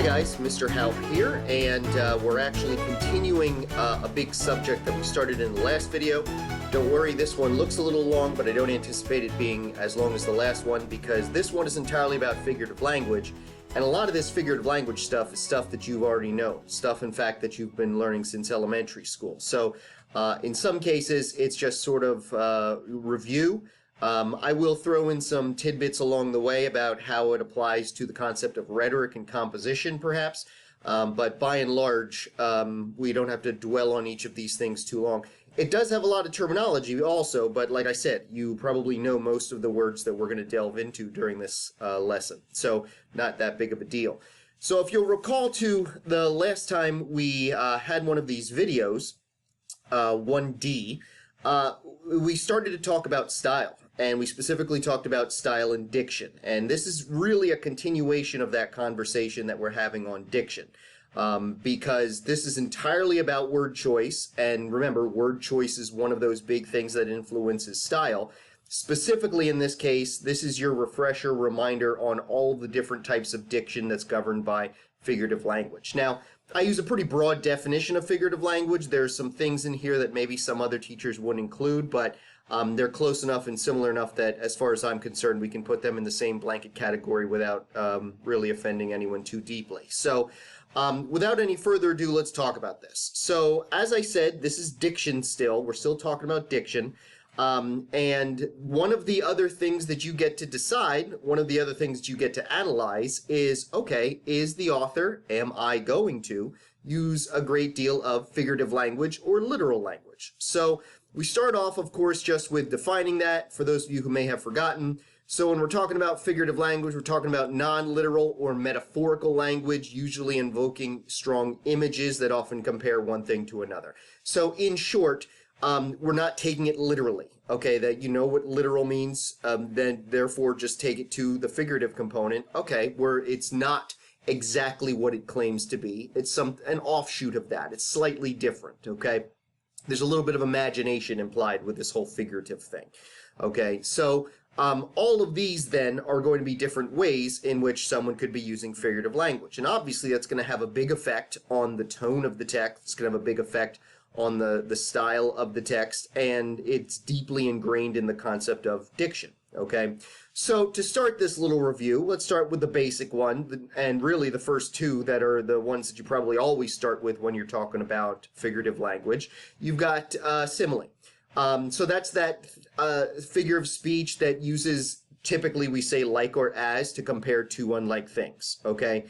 Hi guys, Mr. Halp here, and we're actually continuing a big subject that we started in the last video. Don't worry, this one looks a little long, but I don't anticipate it being as long as the last one because this one is entirely about figurative language, and a lot of this figurative language stuff is stuff that you've already known, stuff in fact that you've been learning since elementary school. So in some cases it's just sort of review. I will throw in some tidbits along the way about how it applies to the concept of rhetoric and composition, perhaps, but by and large, we don't have to dwell on each of these things too long. It does have a lot of terminology also, but like I said, you probably know most of the words that we're going to delve into during this lesson, so not that big of a deal. So if you'll recall to the last time we had one of these videos, 1D, we started to talk about style, and we specifically talked about style and diction, and this is really a continuation of that conversation that we're having on diction, because this is entirely about word choice, and remember, word choice is one of those big things that influences style. Specifically in this case, this is your refresher reminder on all the different types of diction that's governed by figurative language. Now, I use a pretty broad definition of figurative language. There's some things in here that maybe some other teachers wouldn't include, but they're close enough and similar enough that, as far as I'm concerned, we can put them in the same blanket category without really offending anyone too deeply. So, without any further ado, let's talk about this. So, as I said, this is diction still. We're still talking about diction. And one of the other things that you get to decide, one of the other things that you get to analyze is, okay, is the author, am I going to, use a great deal of figurative language or literal language? So we start off, of course, just with defining that, for those of you who may have forgotten. So when we're talking about figurative language, we're talking about non-literal or metaphorical language, usually invoking strong images that often compare one thing to another. So in short, we're not taking it literally, okay, that you know what literal means, then therefore just take it to the figurative component, okay, where it's not exactly what it claims to be. It's an offshoot of that. It's slightly different, okay? There's a little bit of imagination implied with this whole figurative thing, okay? So all of these then are going to be different ways in which someone could be using figurative language. And obviously that's going to have a big effect on the tone of the text. It's going to have a big effect on the style of the text, and it's deeply ingrained in the concept of diction, okay? So to start this little review, let's start with the basic one, and really the first two that are the ones that you probably always start with when you're talking about figurative language. You've got simile. So that's that figure of speech that uses, typically we say like or as to compare two unlike things, okay?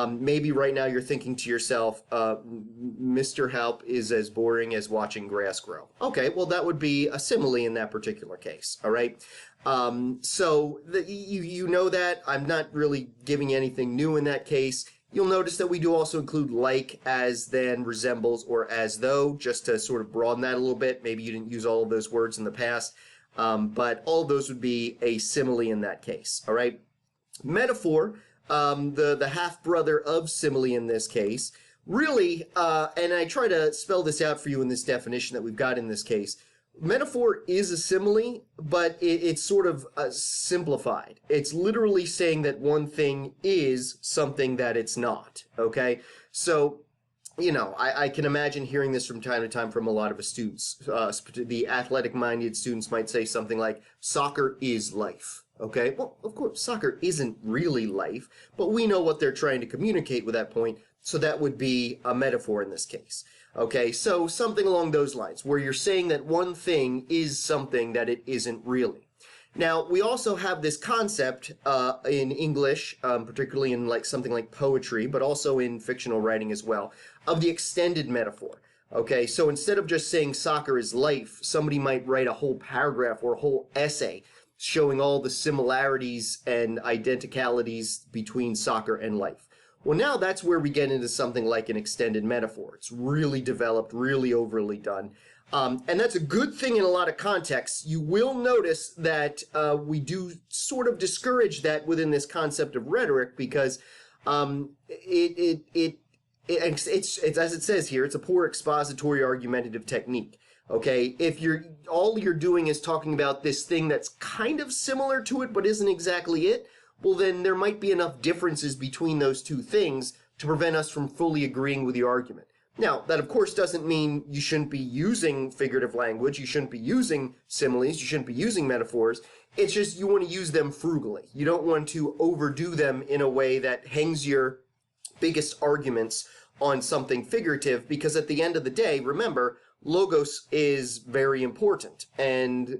Maybe right now you're thinking to yourself, Mr. Halp is as boring as watching grass grow. Okay, well that would be a simile in that particular case, all right? So you know that. I'm not really giving you anything new in that case. You'll notice that we do also include like, as, then, resembles, or as though, just to sort of broaden that a little bit. Maybe you didn't use all of those words in the past. But all of those would be a simile in that case, all right? Metaphor, the half-brother of simile in this case, really, and I try to spell this out for you in this definition that we've got in this case, metaphor is a simile, but it's sort of simplified. It's literally saying that one thing is something that it's not, okay? So, you know, I can imagine hearing this from time to time from a lot of students. The athletic-minded students might say something like, soccer is life. Okay, well, of course, soccer isn't really life, but we know what they're trying to communicate with that point, so that would be a metaphor in this case. Okay, so something along those lines, where you're saying that one thing is something that it isn't really. Now, we also have this concept in English, particularly in like something like poetry, but also in fictional writing as well, of the extended metaphor. Okay, so instead of just saying soccer is life, somebody might write a whole paragraph or a whole essay showing all the similarities and identicalities between soccer and life. Well, now that's where we get into something like an extended metaphor. It's really developed, really overly done. And that's a good thing in a lot of contexts. You will notice that we do sort of discourage that within this concept of rhetoric because it's as it says here, it's a poor expository argumentative technique. Okay, if all you're doing is talking about this thing that's kind of similar to it but isn't exactly it, well then there might be enough differences between those two things to prevent us from fully agreeing with your argument. Now, that of course doesn't mean you shouldn't be using figurative language, you shouldn't be using similes, you shouldn't be using metaphors. It's just you want to use them frugally. You don't want to overdo them in a way that hangs your biggest arguments on something figurative, because at the end of the day, remember, logos is very important. And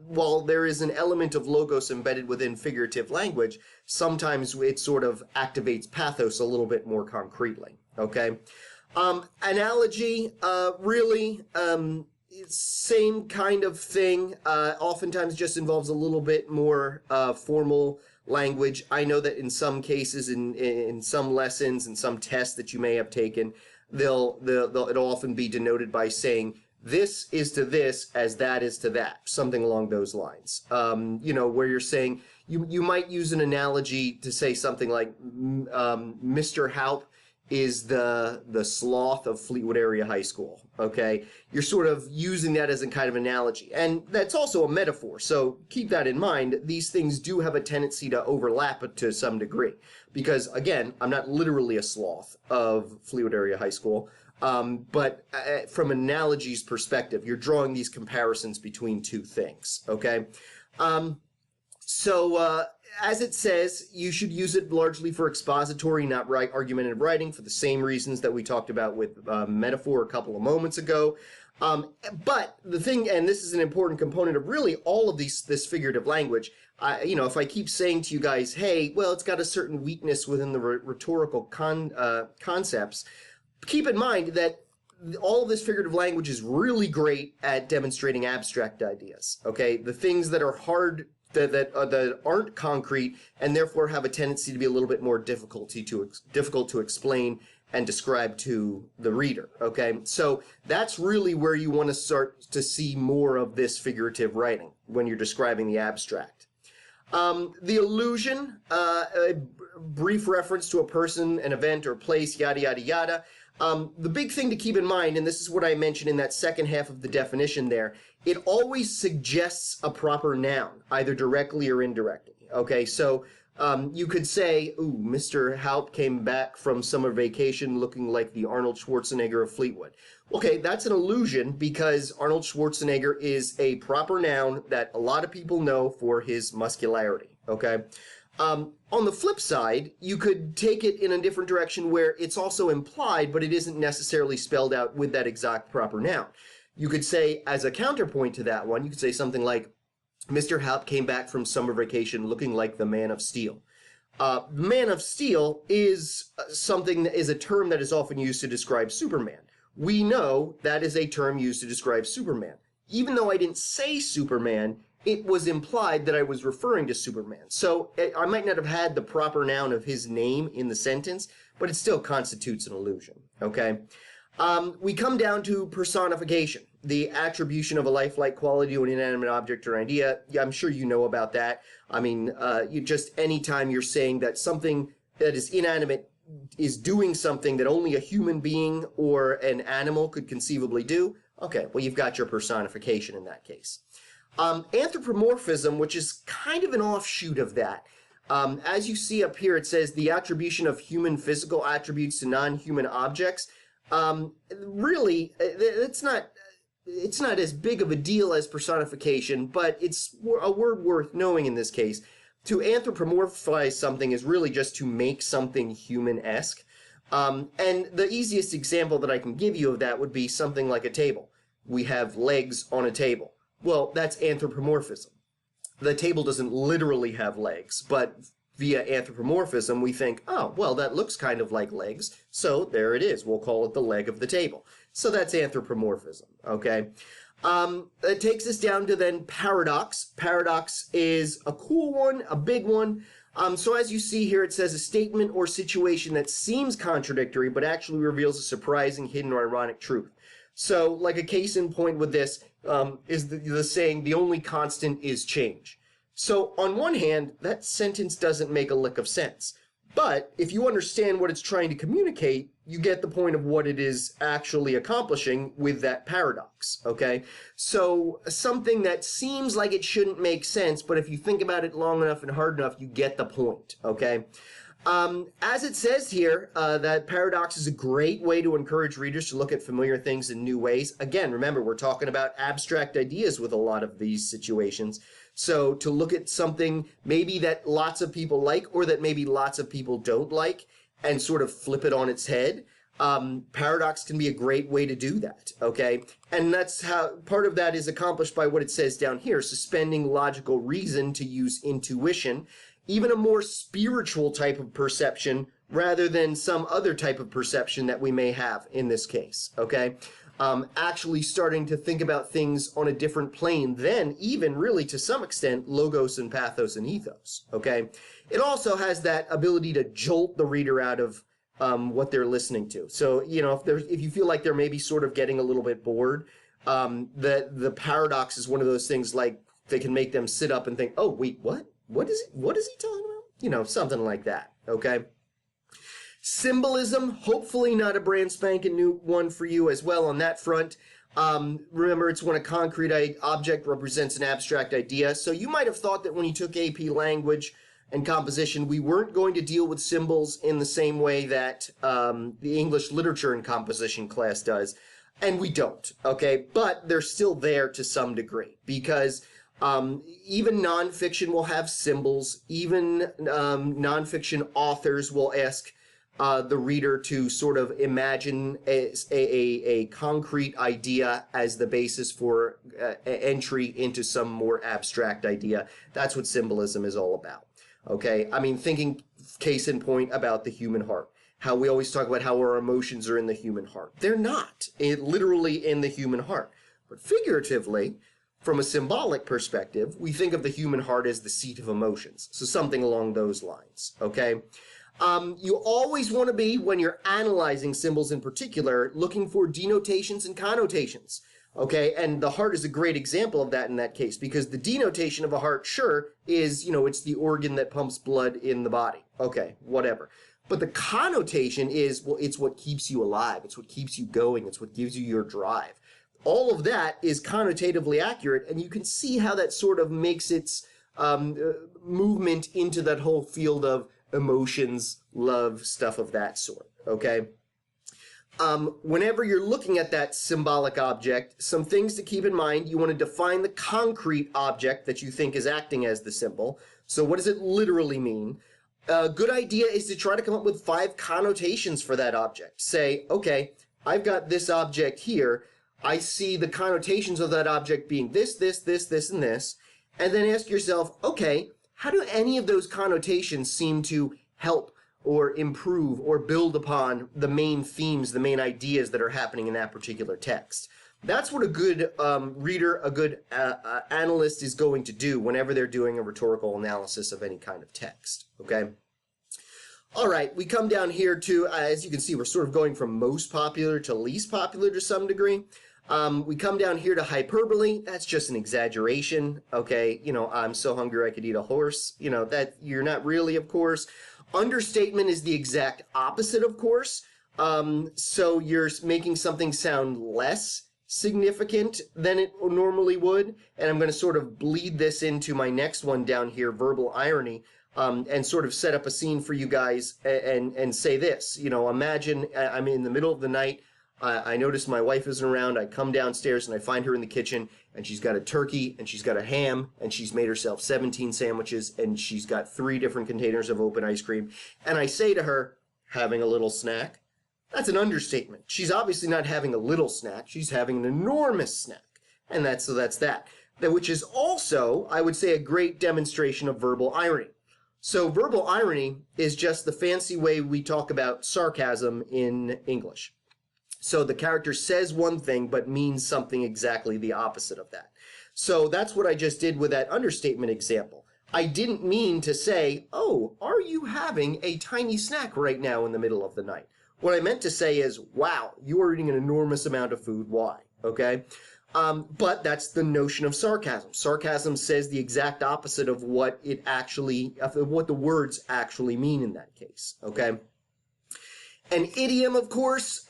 while there is an element of logos embedded within figurative language, sometimes it sort of activates pathos a little bit more concretely. Okay? Analogy, really, same kind of thing. Oftentimes just involves a little bit more formal language. I know that in some cases, in some lessons, in some tests that you may have taken, it'll often be denoted by saying, this is to this as that is to that, something along those lines. Where you're saying, you might use an analogy to say something like, Mr. Haupt is the sloth of Fleetwood Area High School, okay? You're sort of using that as a kind of analogy. And that's also a metaphor, so keep that in mind. These things do have a tendency to overlap to some degree. Because, again, I'm not literally a sloth of Fleetwood Area High School, but from an analogy's perspective, you're drawing these comparisons between two things, okay? As it says, you should use it largely for expository, not argumentative writing, for the same reasons that we talked about with metaphor a couple of moments ago. But the thing, and this is an important component of really all of this figurative language, if I keep saying to you guys, hey, well, it's got a certain weakness within the rhetorical concepts, keep in mind that all of this figurative language is really great at demonstrating abstract ideas, okay? The things that are hard, that aren't concrete, and therefore have a tendency to be a little bit more difficult to explain and describe to the reader, okay? So that's really where you want to start to see more of this figurative writing, when you're describing the abstract. The allusion, a brief reference to a person, an event, or place, yada, yada, yada. The big thing to keep in mind, and this is what I mentioned in that second half of the definition there, it always suggests a proper noun, either directly or indirectly. Okay, so you could say, ooh, Mr. Haupt came back from summer vacation looking like the Arnold Schwarzenegger of Fleetwood. Okay, that's an allusion because Arnold Schwarzenegger is a proper noun that a lot of people know for his muscularity. Okay? On the flip side, you could take it in a different direction where it's also implied, but it isn't necessarily spelled out with that exact proper noun. You could say, as a counterpoint to that one, you could say something like, Mr. Haupt came back from summer vacation looking like the Man of Steel. Man of Steel is a term that is often used to describe Superman. We know that is a term used to describe Superman. Even though I didn't say Superman, it was implied that I was referring to Superman. So I might not have had the proper noun of his name in the sentence, but it still constitutes an allusion, okay? We come down to personification, the attribution of a lifelike quality to an inanimate object or idea. Yeah, I'm sure you know about that. I mean, anytime you're saying that something that is inanimate is doing something that only a human being or an animal could conceivably do, okay, well, you've got your personification in that case. Anthropomorphism, which is kind of an offshoot of that. As you see up here, it says the attribution of human physical attributes to non-human objects. Really, it's not as big of a deal as personification, but it's a word worth knowing in this case. To anthropomorphize something is really just to make something human-esque. And the easiest example that I can give you of that would be something like a table. We have legs on a table. Well, that's anthropomorphism. The table doesn't literally have legs, but via anthropomorphism, we think, oh, well, that looks kind of like legs, so there it is. We'll call it the leg of the table. So that's anthropomorphism, okay? It takes us down to then paradox. Paradox is a cool one, a big one. So as you see here, it says a statement or situation that seems contradictory, but actually reveals a surprising, hidden, or ironic truth. So, like a case in point with this is the saying, the only constant is change. So, on one hand, that sentence doesn't make a lick of sense. But if you understand what it's trying to communicate, you get the point of what it is actually accomplishing with that paradox, okay? So something that seems like it shouldn't make sense, but if you think about it long enough and hard enough, you get the point, okay? As it says here, that paradox is a great way to encourage readers to look at familiar things in new ways. Again, remember, we're talking about abstract ideas with a lot of these situations. So to look at something maybe that lots of people like or that maybe lots of people don't like and sort of flip it on its head, paradox can be a great way to do that, okay? And that's how part of that is accomplished by what it says down here, suspending logical reason to use intuition, even a more spiritual type of perception rather than some other type of perception that we may have in this case, okay? Actually starting to think about things on a different plane than even really to some extent logos and pathos and ethos, okay? It also has that ability to jolt the reader out of what they're listening to. So, you know, if you feel like they're maybe sort of getting a little bit bored, the paradox is one of those things like they can make them sit up and think, oh, wait, what? What is he talking about? You know, something like that, okay? Symbolism, hopefully not a brand spanking new one for you as well on that front. Remember, it's when a concrete object represents an abstract idea. So you might have thought that when you took AP Language and Composition, we weren't going to deal with symbols in the same way that the English Literature and Composition class does. And we don't, okay? But they're still there to some degree because even nonfiction will have symbols. Even nonfiction authors will ask the reader to sort of imagine a concrete idea as the basis for entry into some more abstract idea. That's what symbolism is all about. Okay, I mean, thinking case in point about the human heart. How we always talk about how our emotions are in the human heart. They're not literally in the human heart, but figuratively, from a symbolic perspective, we think of the human heart as the seat of emotions. So something along those lines, okay? You always want to be, when you're analyzing symbols in particular, looking for denotations and connotations, okay? And the heart is a great example of that in that case, because the denotation of a heart, sure, is, you know, it's the organ that pumps blood in the body. Okay, whatever. But the connotation is, well, it's what keeps you alive. It's what keeps you going. It's what gives you your drive. All of that is connotatively accurate, and you can see how that sort of makes its movement into that whole field of emotions, love, stuff of that sort, okay? Whenever you're looking at that symbolic object, some things to keep in mind. You want to define the concrete object that you think is acting as the symbol. So what does it literally mean? A good idea is to try to come up with 5 connotations for that object. Say, okay, I've got this object here. I see the connotations of that object being this, this, this, this, and this. And then ask yourself, okay, how do any of those connotations seem to help or improve or build upon the main themes, the main ideas that are happening in that particular text? That's what a good reader, a good analyst is going to do whenever they're doing a rhetorical analysis of any kind of text, okay? All right, we come down here to, as you can see, we're sort of going from most popular to least popular to some degree. We come down here to hyperbole. That's just an exaggeration, okay? You know, I'm so hungry I could eat a horse. You know, that you're not really, of course. Understatement is the exact opposite, of course. So you're making something sound less significant than it normally would. And I'm going to sort of bleed this into my next one down here, verbal irony. And sort of set up a scene for you guys and say this. You know, imagine I'm in the middle of the night. I notice my wife isn't around. I come downstairs and I find her in the kitchen, and she's got a turkey and she's got a ham, and she's made herself 17 sandwiches, and she's got 3 different containers of open ice cream. And I say to her, having a little snack? That's an understatement. She's obviously not having a little snack. She's having an enormous snack. And that's that. Which is also, I would say, a great demonstration of verbal irony. So verbal irony is just the fancy way we talk about sarcasm in English. So the character says one thing but means something exactly the opposite of that. So that's what I just did with that understatement example. I didn't mean to say, oh, are you having a tiny snack right now in the middle of the night? What I meant to say is, wow, you are eating an enormous amount of food. Why? Okay? But that's the notion of sarcasm. Sarcasm says the exact opposite of what what the words actually mean in that case, okay? An idiom, of course,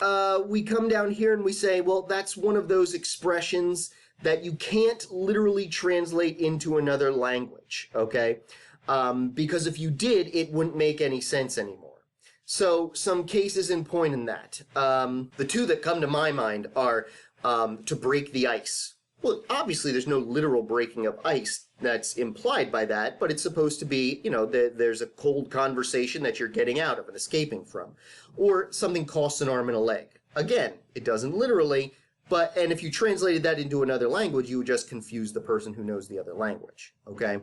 we come down here and we say, well, that's one of those expressions that you can't literally translate into another language, okay? Because if you did, it wouldn't make any sense anymore. So some cases in point in that. The two that come to my mind are to break the ice. Well, obviously there's no literal breaking of ice that's implied by that, but it's supposed to be, there's a cold conversation that you're getting out of and escaping from. Or something costs an arm and a leg. Again, it doesn't literally, and if you translated that into another language, you would just confuse the person who knows the other language, okay?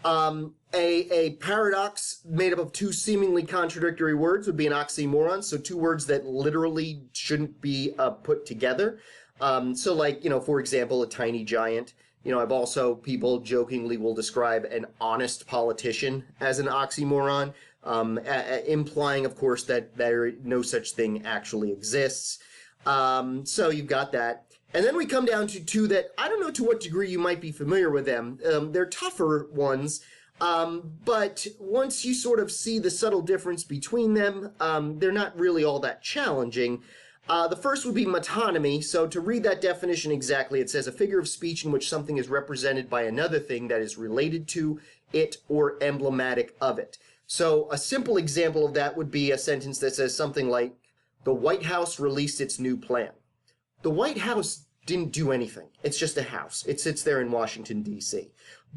A paradox made up of two seemingly contradictory words would be an oxymoron, so two words that literally shouldn't be put together. So like, for example, a tiny giant. People jokingly will describe an honest politician as an oxymoron, implying, of course, that no such thing actually exists. So you've got that. And then we come down to two that I don't know to what degree you might be familiar with them. They're tougher ones, but once you sort of see the subtle difference between them, they're not really all that challenging. The first would be metonymy. So to read that definition exactly, it says a figure of speech in which something is represented by another thing that is related to it or emblematic of it. So a simple example of that would be a sentence that says something like, the White House released its new plan. The White House didn't do anything. It's just a house. It sits there in Washington, D.C.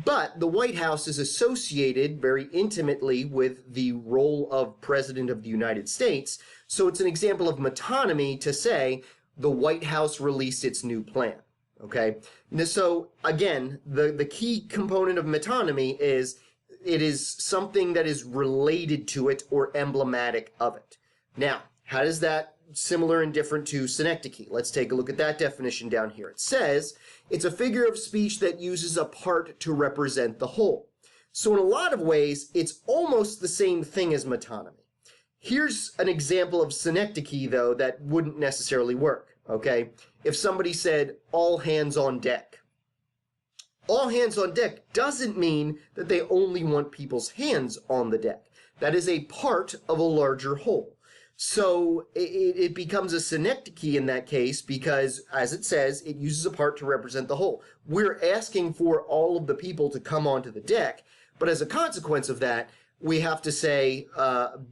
But the White House is associated very intimately with the role of President of the United States. So it's an example of metonymy to say the White House released its new plan. Okay? So again, the key component of metonymy is it is something that is related to it or emblematic of it. Now, how does that similar and different to synecdoche? Let's take a look at that definition down here. It says it's a figure of speech that uses a part to represent the whole. So in a lot of ways, it's almost the same thing as metonymy. Here's an example of synecdoche, though, that wouldn't necessarily work, okay? If somebody said, all hands on deck. All hands on deck doesn't mean that they only want people's hands on the deck. That is a part of a larger whole. So it becomes a synecdoche in that case because, as it says, it uses a part to represent the whole. We're asking for all of the people to come onto the deck, but as a consequence of that, we have to say,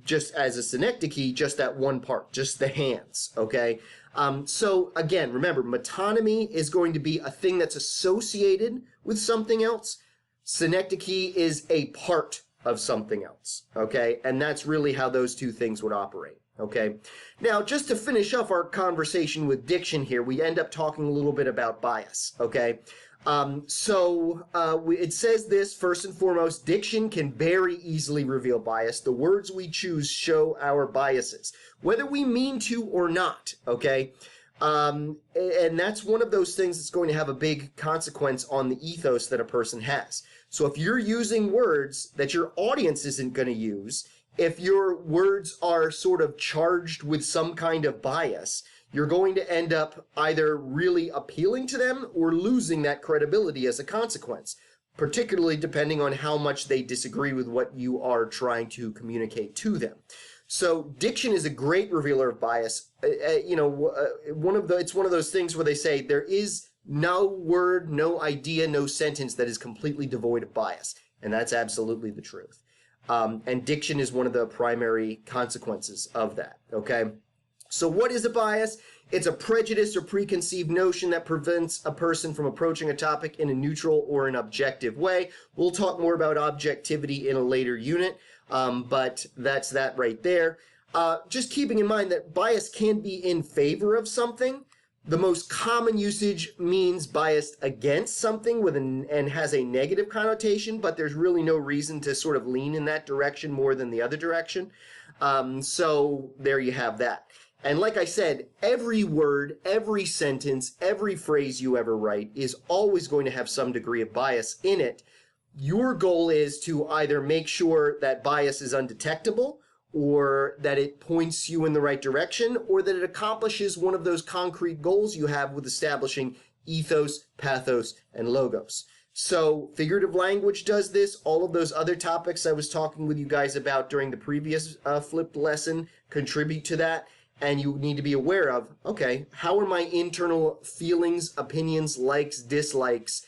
just as a synecdoche, just that one part, just the hands, okay? So again, remember, metonymy is going to be a thing that's associated with something else. Synecdoche is a part of something else, okay? And that's really how those two things would operate. Okay. Now, just to finish off our conversation with diction here, we end up talking a little bit about bias. Okay. It says this, first and foremost, diction can very easily reveal bias. The words we choose show our biases, whether we mean to or not. Okay. And that's one of those things that's going to have a big consequence on the ethos that a person has. So if you're using words that your audience isn't going to use, if your words are sort of charged with some kind of bias, you're going to end up either really appealing to them or losing that credibility as a consequence, particularly depending on how much they disagree with what you are trying to communicate to them. So diction is a great revealer of bias. It's one of those things where they say there is no word, no idea, no sentence that is completely devoid of bias. And that's absolutely the truth. And diction is one of the primary consequences of that, okay? So what is a bias? It's a prejudice or preconceived notion that prevents a person from approaching a topic in a neutral or an objective way. We'll talk more about objectivity in a later unit, but that's that right there. Just keeping in mind that bias can be in favor of something. The most common usage means biased against something and has a negative connotation, but there's really no reason to sort of lean in that direction more than the other direction. So there you have that. And like I said, every word, every sentence, every phrase you ever write is always going to have some degree of bias in it. Your goal is to either make sure that bias is undetectable, or that it points you in the right direction, or that it accomplishes one of those concrete goals you have with establishing ethos, pathos, and logos. So figurative language does this. All of those other topics I was talking with you guys about during the previous flipped lesson contribute to that. And you need to be aware of, okay, how are my internal feelings, opinions, likes, dislikes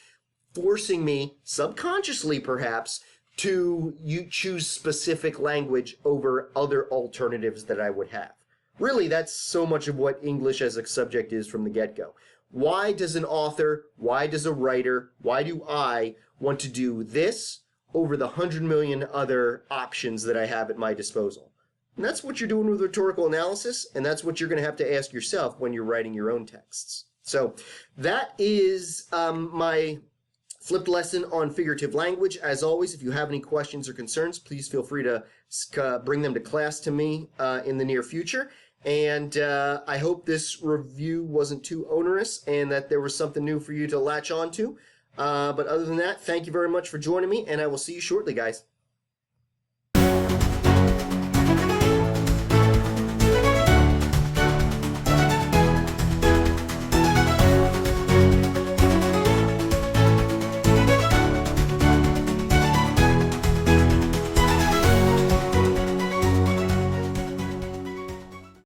forcing me, subconsciously perhaps, to choose specific language over other alternatives that I would have. Really, that's so much of what English as a subject is from the get-go. Why does an author, why does a writer, why do I want to do this over the 100 million other options that I have at my disposal? And that's what you're doing with rhetorical analysis, and that's what you're going to have to ask yourself when you're writing your own texts. So that is my flipped lesson on figurative language. As always, if you have any questions or concerns, please feel free to bring them to class to me in the near future. And I hope this review wasn't too onerous and that there was something new for you to latch on to. But other than that, thank you very much for joining me, and I will see you shortly, guys.